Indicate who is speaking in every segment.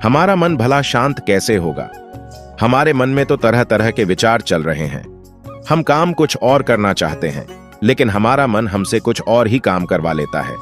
Speaker 1: हमारा मन भला शांत कैसे होगा? हमारे मन में तो तरह तरह के विचार चल रहे हैं। हम काम कुछ और करना चाहते हैं, लेकिन हमारा मन हमसे कुछ और ही काम करवा लेता है।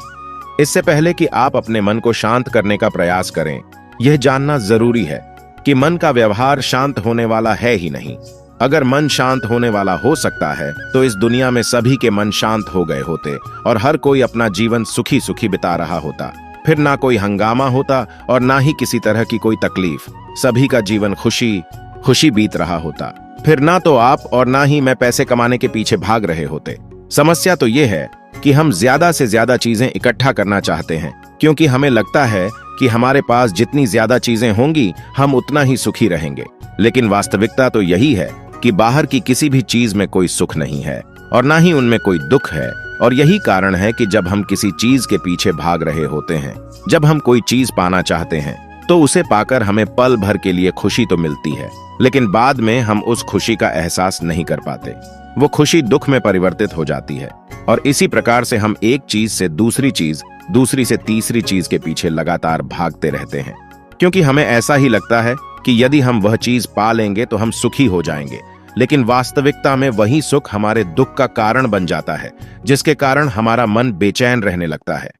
Speaker 1: इससे पहले कि आप अपने मन को शांत करने का प्रयास करें, यह जानना जरूरी है कि मन का व्यवहार शांत होने वाला है ही नहीं। अगर मन शांत होने वाला हो सकता है तो इस दुनिया में सभी के मन शांत हो गए होते और हर कोई अपना जीवन सुखी सुखी बिता रहा होता। फिर ना कोई हंगामा होता और ना ही किसी तरह की कोई तकलीफ। सभी का जीवन खुशी खुशी बीत रहा होता। फिर ना तो आप और ना ही मैं पैसे कमाने के पीछे भाग रहे होते। समस्या तो यह है कि हम ज्यादा से ज्यादा चीजें इकट्ठा करना चाहते हैं, क्योंकि हमें लगता है कि हमारे पास जितनी ज्यादा चीजें होंगी हम उतना ही सुखी रहेंगे। लेकिन वास्तविकता तो यही है कि बाहर की किसी भी चीज में कोई सुख नहीं है और ना ही उनमें कोई दुख है। और यही कारण है कि जब हम किसी चीज के पीछे भाग रहे होते हैं, जब हम कोई चीज पाना चाहते हैं, तो उसे पाकर हमें पल भर के लिए खुशी तो मिलती है, लेकिन बाद में हम उस खुशी का एहसास नहीं कर पाते। वो खुशी दुख में परिवर्तित हो जाती है। और इसी प्रकार से हम एक चीज से दूसरी चीज, दूसरी से तीसरी चीज के पीछे लगातार भागते रहते हैं, क्योंकि हमें ऐसा ही लगता है कि यदि हम वह चीज पा लेंगे तो हम सुखी हो जाएंगे। लेकिन वास्तविकता में वही सुख हमारे दुख का कारण बन जाता है, जिसके कारण हमारा मन बेचैन रहने लगता है।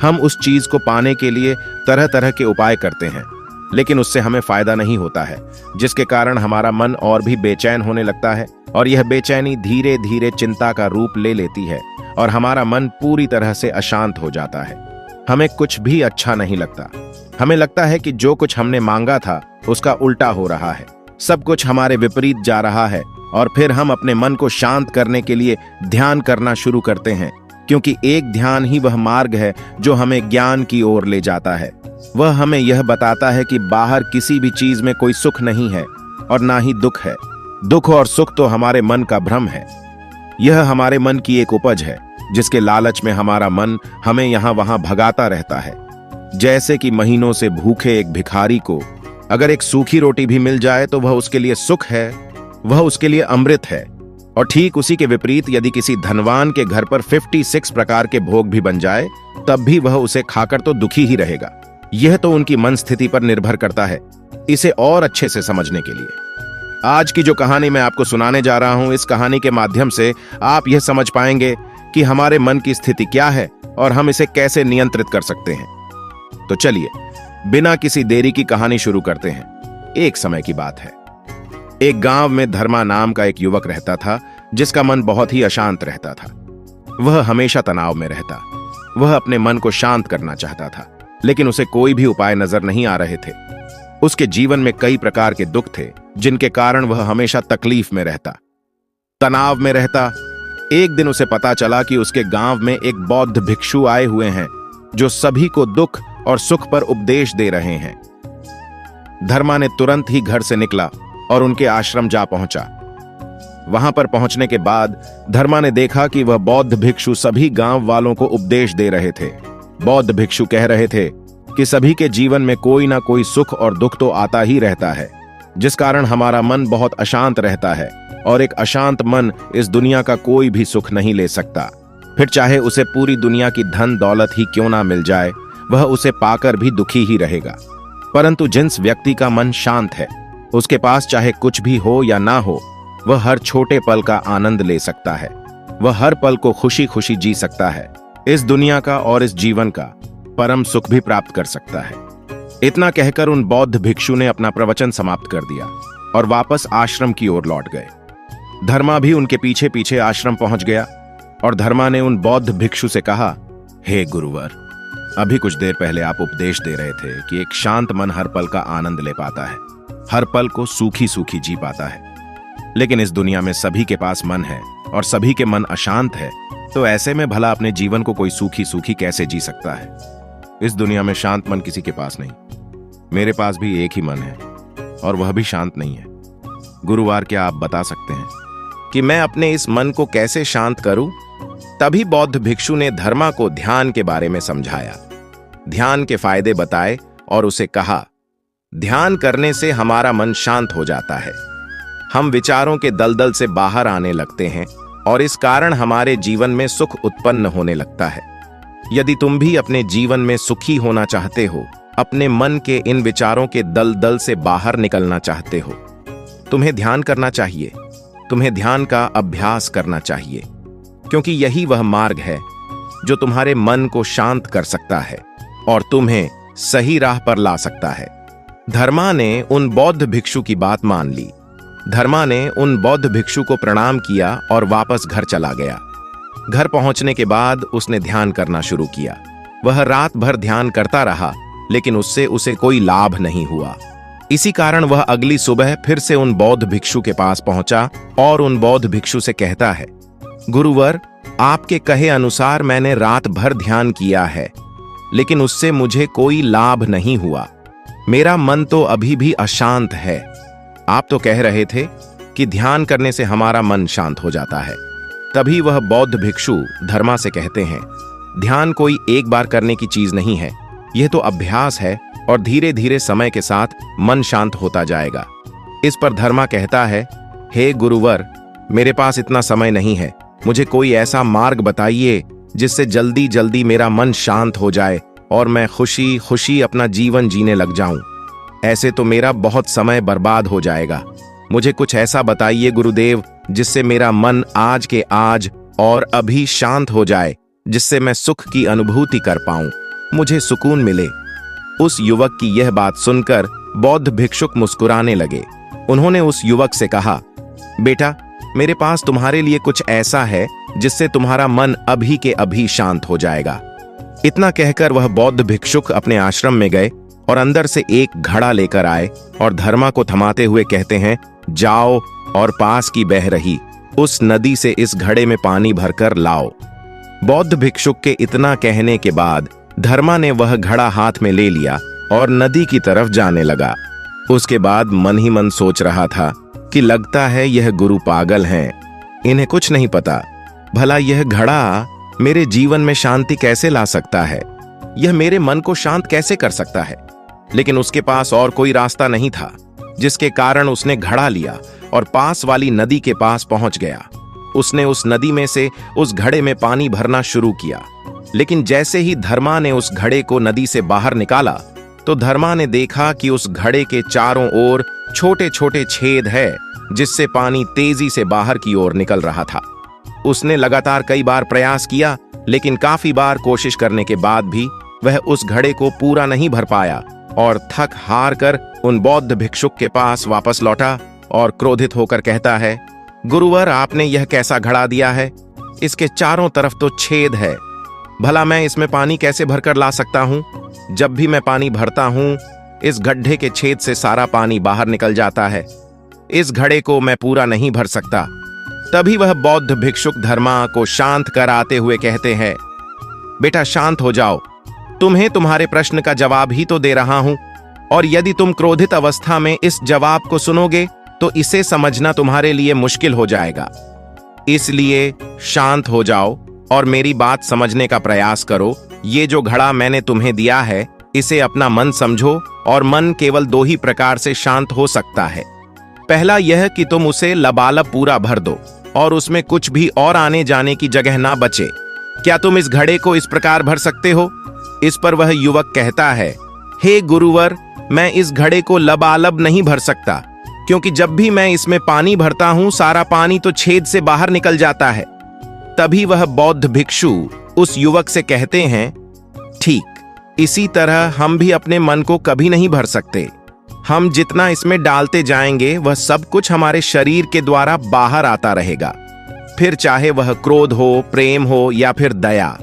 Speaker 1: हम उस चीज को पाने के लिए तरह तरह के उपाय करते हैं, लेकिन उससे हमें फायदा नहीं होता है, जिसके कारण हमारा मन और भी बेचैन होने लगता है। और यह बेचैनी धीरे धीरे चिंता का रूप ले लेती है और हमारा मन पूरी तरह से अशांत हो जाता है। हमें कुछ भी अच्छा नहीं लगता। हमें लगता है कि जो कुछ हमने मांगा था उसका उल्टा हो रहा है, सब कुछ हमारे विपरीत जा रहा है। और फिर हम अपने मन को शांत करने के लिए ध्यान करना शुरू करते हैं, क्योंकि एक ध्यान ही वह मार्ग है जो हमें ज्ञान की ओर ले जाता है। वह हमें यह बताता है कि बाहर किसी भी चीज में कोई सुख नहीं है और ना ही दुख है। दुख और सुख तो हमारे मन का भ्रम है। यह हमारे मन की एक उपज है, जिसके लालच में हमारा मन हमें यहां वहां भगाता रहता है। जैसे कि महीनों से भूखे एक भिखारी को अगर एक सूखी रोटी भी मिल जाए तो वह उसके लिए सुख है, वह उसके लिए अमृत है। और ठीक उसी के विपरीत यदि किसी धनवान के घर पर 56 प्रकार के भोग भी बन जाए, तब भी वह उसे खाकर तो दुखी ही रहेगा। यह तो उनकी मन स्थिति पर निर्भर करता है। इसे और अच्छे से समझने के लिए आज की जो कहानी मैं आपको सुनाने जा रहा हूं, इस कहानी के माध्यम से आप यह समझ पाएंगे कि हमारे मन की स्थिति क्या है और हम इसे कैसे नियंत्रित कर सकते हैं। तो चलिए बिना किसी देरी की कहानी शुरू करते हैं। एक समय की बात है। एक गांव में धर्मा नाम का एक युवक रहता था, जिसका मन बहुत ही अशांत रहता था। वह हमेशा तनाव में रहता। वह अपने मन को शांत करना चाहता था, लेकिन उसे कोई भी उपाय नजर नहीं आ रहे थे। उसके जीवन में कई प्रकार के दुख थे, जिनके कारण वह हमेशा तकलीफ में रहता, तनाव में रहता। एक दिन उसे पता चला कि उसके गांव में एक बौद्ध भिक्षु आए हुए हैं, जो सभी को दुख और सुख पर उपदेश दे रहे हैं। धर्मा ने तुरंत ही घर से निकला और उनके आश्रम जा पहुंचा। वहां पर पहुंचने के बाद धर्मा ने देखा कि वह बौद्ध भिक्षु सभी गांव वालों को उपदेश दे रहे थे। बौद्ध भिक्षु कह रहे थे कि सभी के जीवन में कोई ना कोई सुख और दुख तो आता ही रहता है, जिस कारण हमारा मन बहुत अशांत रहता है। और एक अशांत मन इस दुनिया का कोई भी सुख नहीं ले सकता। फिर चाहे उसे पूरी दुनिया की धन दौलत ही क्यों ना मिल जाए, वह उसे पाकर भी दुखी ही रहेगा। परंतु जिस व्यक्ति का मन शांत है, उसके पास चाहे कुछ भी हो या ना हो, वह हर छोटे पल का आनंद ले सकता है। वह हर पल को खुशी खुशी जी सकता है। इस दुनिया का और इस जीवन का परम सुख भी प्राप्त कर सकता है। इतना कहकर उन बौद्ध भिक्षु ने अपना प्रवचन समाप्त कर दिया और वापस आश्रम की ओर लौट गए। धर्मा भी उनके पीछे पीछे आश्रम पहुंच गया और धर्मा ने उन बौद्ध भिक्षु से कहा, हे गुरुवर, अभी कुछ देर पहले आप उपदेश दे रहे थे कि एक शांत मन हर पल का आनंद ले पाता है, हर पल को सूखी सूखी जी पाता है। लेकिन इस दुनिया में सभी के पास मन है और सभी के मन अशांत है, तो ऐसे में भला अपने जीवन को कोई सूखी सूखी कैसे जी सकता है? इस दुनिया में शांत मन किसी के पास नहीं। मेरे पास भी एक ही मन है और वह भी शांत नहीं है। गुरुवार, क्या आप बता सकते हैं कि मैं अपने इस मन को कैसे शांत करूं? तभी बौद्ध भिक्षु ने धर्मा को ध्यान के बारे में समझाया, ध्यान के फायदे बताए और उसे कहा, ध्यान करने से हमारा मन शांत हो जाता है। हम विचारों के दलदल से बाहर आने लगते हैं और इस कारण हमारे जीवन में सुख उत्पन्न होने लगता है। यदि तुम भी अपने जीवन में सुखी होना चाहते हो, अपने मन के इन विचारों के दलदल से बाहर निकलना चाहते हो, तुम्हें ध्यान करना चाहिए। तुम्हें ध्यान का अभ्यास करना चाहिए, क्योंकि यही वह मार्ग है जो तुम्हारे मन को शांत कर सकता है और तुम्हें सही राह पर ला सकता है। धर्मा ने उन बौद्ध भिक्षु की बात मान ली। धर्मा ने उन बौद्ध भिक्षु को प्रणाम किया और वापस घर चला गया। घर पहुंचने के बाद उसने ध्यान करना शुरू किया। वह रात भर ध्यान करता रहा, लेकिन उससे उसे कोई लाभ नहीं हुआ। इसी कारण वह अगली सुबह फिर से उन बौद्ध भिक्षु के पास पहुंचा और उन बौद्ध भिक्षु से कहता है, गुरुवर, आपके कहे अनुसार मैंने रात भर ध्यान किया है, लेकिन उससे मुझे कोई लाभ नहीं हुआ। मेरा मन तो अभी भी अशांत है। आप तो कह रहे थे कि ध्यान करने से हमारा मन शांत हो जाता है। तभी वह बौद्ध भिक्षु धर्मा से कहते हैं, ध्यान कोई एक बार करने की चीज नहीं है, यह तो अभ्यास है और धीरे धीरे समय के साथ मन शांत होता जाएगा। इस पर धर्मा कहता है, हे गुरुवर, मेरे पास इतना समय नहीं है। मुझे कोई ऐसा मार्ग बताइए जिससे जल्दी जल्दी मेरा मन शांत हो जाए और मैं खुशी खुशी अपना जीवन जीने लग जाऊं। ऐसे तो मेरा बहुत समय बर्बाद हो जाएगा। मुझे कुछ ऐसा बताइए गुरुदेव जिससे मेरा मन आज के आज और अभी शांत हो जाए, जिससे मैं सुख की अनुभूति कर पाऊं, मुझे सुकून मिले। उस युवक की यह बात सुनकर बौद्ध भिक्षुक मुस्कुराने लगे। उन्होंने उस युवक से कहा, बेटा, मेरे पास तुम्हारे लिए कुछ ऐसा है जिससे तुम्हारा मन अभी के अभी शांत हो जाएगा। इतना कहकर वह बौद्ध भिक्षुक अपने आश्रम में गए और अंदर से एक घड़ा लेकर आए और धर्मा को थमाते हुए कहते हैं, जाओ और पास की बह रही उस नदी से इस घड़े में पानी भरकर लाओ। बौद्ध भिक्षुक के इतना कहने के बाद धर्मा ने वह घड़ा हाथ में ले लिया और नदी की तरफ जाने लगा। उसके बाद मन ही मन सोच रहा था कि लगता है यह गुरु पागल हैं, इन्हें कुछ नहीं पता। भला यह घड़ा मेरे जीवन में शांति कैसे ला सकता है, यह मेरे मन को शांत कैसे कर सकता है। लेकिन उसके पास और कोई रास्ता नहीं था, जिसके कारण उसने घड़ा लिया और पास वाली नदी के पास पहुंच गया। उसने उस नदी में से उस घड़े में पानी भरना शुरू किया, लेकिन जैसे ही धर्मा ने उस घड़े को नदी से बाहर निकाला तो धर्मा ने देखा कि उस घड़े के चारों ओर छोटे छोटे छेद है, जिससे पानी तेजी से बाहर की ओर निकल रहा था। उसने लगातार कई बार प्रयास किया, लेकिन काफी बार कोशिश करने के बाद भी वह उस घड़े को पूरा नहीं भर पाया और थक हार कर उन बौद्ध भिक्षुक के पास वापस लौटा और क्रोधित होकर कहता है, गुरुवर, आपने यह कैसा घड़ा दिया है? इसके चारों तरफ तो छेद है। भला मैं इसमें पानी कैसे भरकर ला सकता हूं? जब भी मैं पानी भरता हूं, इस गड्ढे के छेद से सारा पानी बाहर निकल जाता है। इस घड़े को मैं पूरा नहीं भर सकता। तभी वह बौद्ध भिक्षुक धर्मा को शांत कराते हुए कहते हैं, बेटा, शांत हो जाओ। तुम्हें तुम्हारे प्रश्न का जवाब ही तो दे रहा हूं, और यदि तुम क्रोधित अवस्था में इस जवाब को सुनोगे तो इसे समझना तुम्हारे लिए मुश्किल हो जाएगा। इसलिए शांत हो जाओ और मेरी बात समझने का प्रयास करो। ये जो घड़ा मैंने तुम्हें दिया है, इसे अपना मन समझो, और मन केवल दो ही प्रकार से शांत हो सकता है। पहला यह कि तुम उसे लबालब पूरा भर दो और उसमें कुछ भी और आने जाने की जगह ना बचे। क्या तुम इस घड़े को इस प्रकार भर सकते हो? इस पर वह युवक कहता है, हे गुरुवर, मैं इस घड़े को लबालब नहीं भर सकता, क्योंकि जब भी मैं इसमें पानी भरता हूं, सारा पानी तो छेद से बाहर निकल जाता है। तभी वह बौद्ध भिक्षु उस युवक से कहते हैं, ठीक, इसी तरह हम भी अपने मन को कभी नहीं भर सकते। हम जितना इसमें डालते जाएंगे, वह सब कुछ हमारे शरीर के द्वारा बाहर आता रहेगा। फिर चाहे वह क्रोध हो, प्रेम हो या फिर दया,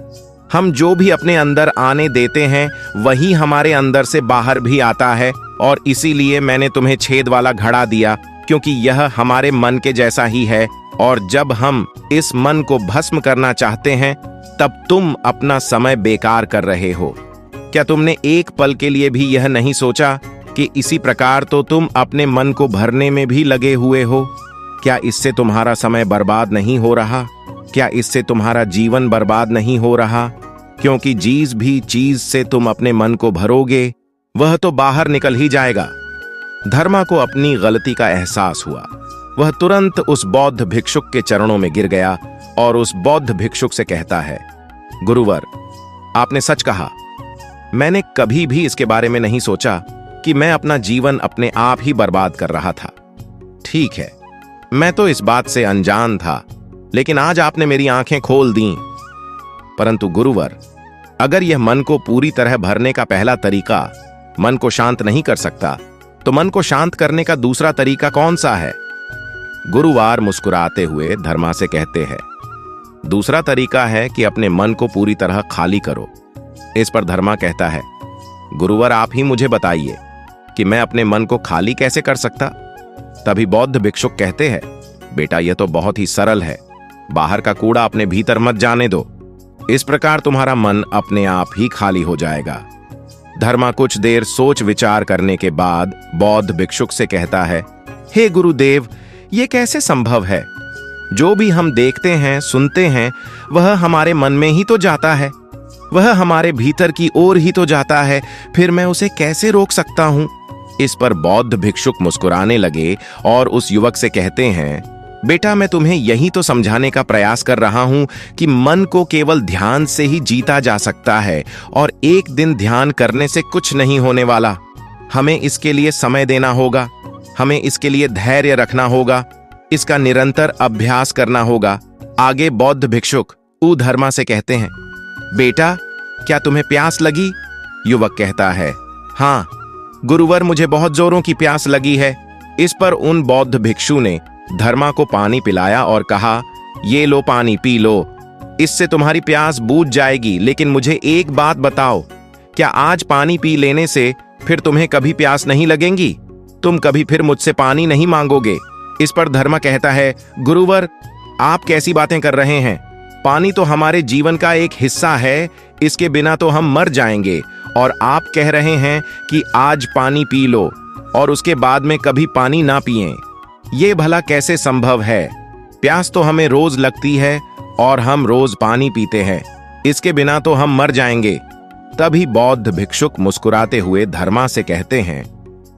Speaker 1: हम जो भी अपने अंदर आने देते हैं वही हमारे अंदर से बाहर भी आता है। और इसीलिए मैंने तुम्हें छेद वाला घड़ा दिया, क्योंकि यह हमारे मन के जैसा ही है। और जब हम इस मन को भस्म करना चाहते हैं, तब तुम अपना समय बेकार कर रहे हो। क्या तुमने एक पल के लिए भी यह नहीं सोचा कि इसी प्रकार तो तुम अपने मन को भरने में भी लगे हुए हो? क्या इससे तुम्हारा समय बर्बाद नहीं हो रहा? क्या इससे तुम्हारा जीवन बर्बाद नहीं हो रहा? क्योंकि जिस भी चीज से तुम अपने मन को भरोगे, वह तो बाहर निकल ही जाएगा। धर्मा को अपनी गलती का एहसास हुआ। वह तुरंत उस बौद्ध भिक्षुक के चरणों में गिर गया और उस बौद्ध भिक्षुक से कहता है, गुरुवर, आपने सच कहा। मैंने कभी भी इसके बारे में नहीं सोचा कि मैं अपना जीवन अपने आप ही बर्बाद कर रहा था। ठीक है, मैं तो इस बात से अनजान था, लेकिन आज आपने मेरी आंखें खोल दी। परंतु गुरुवर, अगर यह मन को पूरी तरह भरने का पहला तरीका मन को शांत नहीं कर सकता, तो मन को शांत करने का दूसरा तरीका कौन सा है? गुरुवार मुस्कुराते हुए धर्मा से कहते हैं, दूसरा तरीका है कि अपने मन को पूरी तरह खाली करो। इस पर धर्मा कहता है, गुरुवर आप ही मुझे बताइए कि मैं अपने मन को खाली कैसे कर सकता? तभी बौद्ध भिक्षुक कहते हैं, बेटा यह तो बहुत ही सरल है, बाहर का कूड़ा अपने भीतर मत जाने दो, इस प्रकार तुम्हारा मन अपने आप ही खाली हो जाएगा। धर्मा कुछ देर सोच विचार करने के बाद बौद्ध भिक्षुक से कहता है, हे गुरुदेव, यह कैसे संभव है? जो भी हम देखते हैं सुनते हैं वह हमारे मन में ही तो जाता है, वह हमारे भीतर की ओर ही तो जाता है, फिर मैं उसे कैसे रोक सकता हूं? इस पर बौद्ध भिक्षुक मुस्कुराने लगे और उस युवक से कहते हैं, बेटा मैं तुम्हें यही तो समझाने का प्रयास कर रहा हूं कि मन को केवल ध्यान से ही जीता जा सकता है और एक दिन ध्यान करने से कुछ नहीं होने वाला। हमें इसके लिए समय देना होगा, हमें इसके लिए धैर्य रखना होगा, इसका निरंतर अभ्यास करना होगा। आगे बौद्ध भिक्षुक धर्मा से कहते हैं, बेटा क्या तुम्हें प्यास लगी? युवक कहता है, हाँ गुरुवर मुझे बहुत जोरों की प्यास लगी है। इस पर उन बौद्ध भिक्षु ने धर्मा को पानी पिलाया और कहा, ये लो पानी पी लो, इससे तुम्हारी प्यास बूझ जाएगी। लेकिन मुझे एक बात बताओ, क्या आज पानी पी लेने से फिर तुम्हें कभी प्यास नहीं लगेगी? तुम कभी फिर मुझसे पानी नहीं मांगोगे? इस पर धर्मा कहता है, गुरुवर आप कैसी बातें कर रहे हैं? पानी तो हमारे जीवन का एक हिस्सा है, इसके बिना तो हम मर जाएंगे, और आप कह रहे हैं कि आज पानी पी लो और उसके बाद में कभी पानी ना पिएं। ये भला कैसे संभव है? प्यास तो हमें रोज लगती है और हम रोज पानी पीते हैं, इसके बिना तो हम मर जाएंगे। तभी बौद्ध भिक्षुक मुस्कुराते हुए धर्मा से कहते हैं,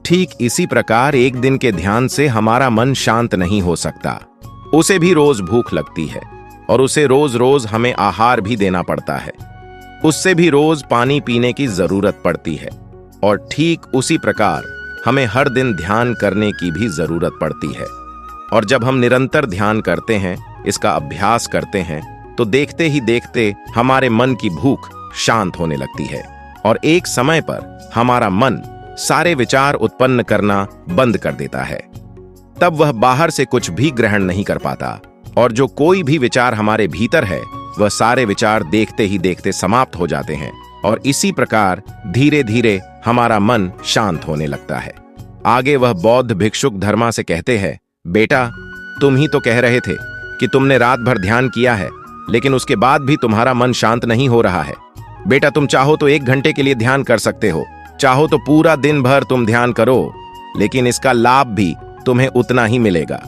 Speaker 1: ठीक इसी प्रकार एक दिन के ध्यान से हमारा मन शांत नहीं हो सकता। उसे भी रोज भूख लगती है और उसे रोज रोज हमें आहार भी देना पड़ता है, उससे भी रोज पानी पीने की जरूरत पड़ती है, और ठीक उसी प्रकार हमें हर दिन ध्यान करने की भी जरूरत पड़ती है। और जब हम निरंतर ध्यान करते हैं, इसका अभ्यास करते हैं, तो देखते ही देखते हमारे मन की भूख शांत होने लगती है और एक समय पर हमारा मन सारे विचार उत्पन्न करना बंद कर देता है। तब वह बाहर से कुछ भी ग्रहण नहीं कर पाता और जो कोई भी विचार हमारे भीतर है वह सारे विचार देखते ही देखते समाप्त हो जाते हैं और इसी प्रकार धीरे धीरे हमारा मन शांत होने लगता है। आगे वह बौद्ध भिक्षुक धर्मा से कहते हैं, बेटा तुम ही तो कह रहे थे कि तुमने रात भर ध्यान किया है, लेकिन उसके बाद भी तुम्हारा मन शांत नहीं हो रहा है। बेटा तुम चाहो तो 1 घंटे के लिए ध्यान कर सकते हो, चाहो तो पूरा दिन भर तुम ध्यान करो, लेकिन इसका लाभ भी तुम्हें उतना ही मिलेगा।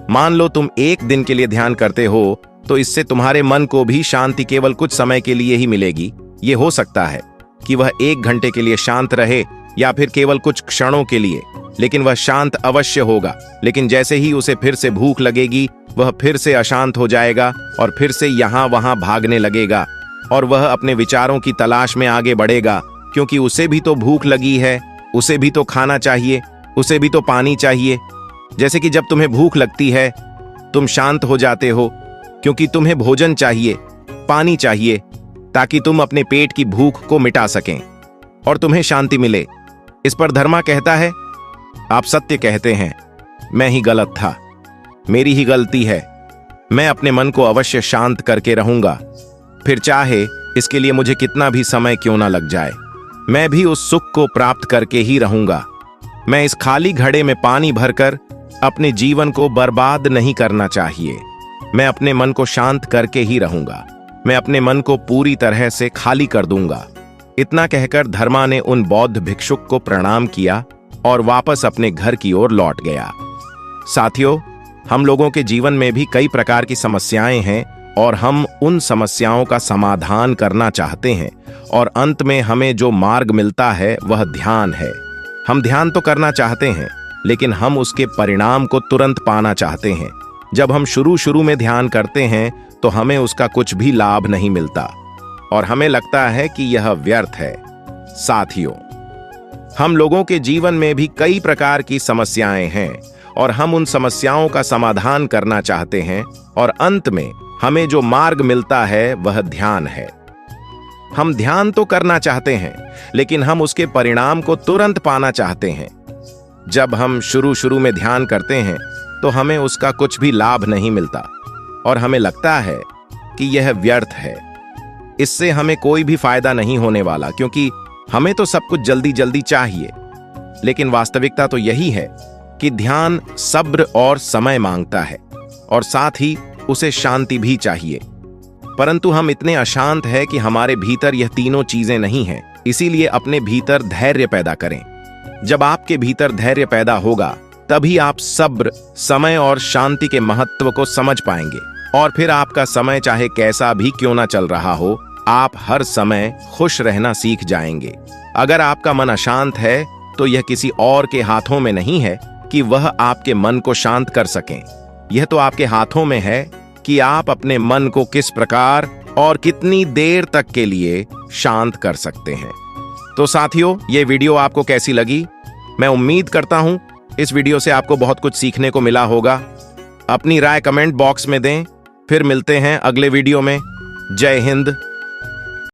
Speaker 1: मान लो तुम 1 दिन के लिए ध्यान करते हो तो इससे तुम्हारे मन को भी शांति केवल कुछ समय के लिए ही मिलेगी। ये हो सकता है कि वह 1 घंटे के लिए शांत रहे या फिर केवल कुछ क्षणों के लिए, लेकिन वह शांत अवश्य होगा। लेकिन जैसे ही उसे फिर से भूख लगेगी वह फिर से अशांत हो जाएगा और फिर से यहाँ वहां भागने लगेगा और वह अपने विचारों की तलाश में आगे बढ़ेगा, क्योंकि उसे भी तो भूख लगी है, उसे भी तो खाना चाहिए, उसे भी तो पानी चाहिए। जैसे कि जब तुम्हें भूख लगती है तुम शांत हो जाते हो क्योंकि तुम्हें भोजन चाहिए, पानी चाहिए, ताकि तुम अपने पेट की भूख को मिटा सकें और तुम्हें शांति मिले। इस पर धर्मा कहता है, आप सत्य कहते हैं, मैं ही गलत था, मेरी ही गलती है। मैं अपने मन को अवश्य शांत करके रहूंगा, फिर चाहे इसके लिए मुझे कितना भी समय क्यों ना लग जाए, मैं भी उस सुख को प्राप्त करके ही रहूंगा। मैं इस खाली घड़े में पानी भरकर अपने जीवन को बर्बाद नहीं करना चाहिए। मैं अपने मन को शांत करके ही रहूंगा, मैं अपने मन को पूरी तरह से खाली कर दूंगा। इतना कहकर धर्मा ने उन बौद्ध भिक्षुक को प्रणाम किया और वापस अपने घर की ओर लौट गया। साथियों, हम लोगों के जीवन में भी कई प्रकार की समस्याएं हैं और हम उन समस्याओं का समाधान करना चाहते हैं और अंत में हमें जो मार्ग मिलता है वह ध्यान है। हम ध्यान तो करना चाहते हैं, लेकिन हम उसके परिणाम को तुरंत पाना चाहते हैं। जब हम शुरू में ध्यान करते हैं तो हमें उसका कुछ भी लाभ नहीं मिलता और हमें लगता है कि यह व्यर्थ है। साथियों, हम लोगों के जीवन में भी कई प्रकार की समस्याएं हैं और हम उन समस्याओं का समाधान करना चाहते हैं और अंत में हमें जो मार्ग मिलता है वह ध्यान है। हम ध्यान तो करना चाहते हैं, लेकिन हम उसके परिणाम को तुरंत पाना चाहते हैं। जब हम शुरू में ध्यान करते हैं तो हमें उसका कुछ भी लाभ नहीं मिलता और हमें लगता है कि यह व्यर्थ है, इससे हमें कोई भी फायदा नहीं होने वाला, क्योंकि हमें तो सब कुछ जल्दी जल्दी चाहिए। लेकिन वास्तविकता तो यही है कि ध्यान सब्र और समय मांगता है और साथ ही उसे शांति भी चाहिए। परंतु हम इतने अशांत हैं कि हमारे भीतर यह तीनों चीजें नहीं हैं। इसीलिए अपने भीतर धैर्य पैदा करें। जब आपके भीतर धैर्य पैदा होगा तभी आप सब्र, समय और शांति के महत्व को समझ पाएंगे और फिर आपका समय चाहे कैसा भी क्यों ना चल रहा हो, आप हर समय खुश रहना सीख जाएंगे। अगर आपका मन अशांत है तो यह किसी और के हाथों में नहीं है कि वह आपके मन को शांत कर सकें। यह तो आपके हाथों में है कि आप अपने मन को किस प्रकार और कितनी देर तक के लिए शांत कर सकते हैं। तो साथियों, ये वीडियो आपको कैसी लगी? मैं उम्मीद करता हूं इस वीडियो से आपको बहुत कुछ सीखने को मिला होगा। अपनी राय कमेंट बॉक्स में दें। फिर मिलते हैं अगले वीडियो में। जय हिंद।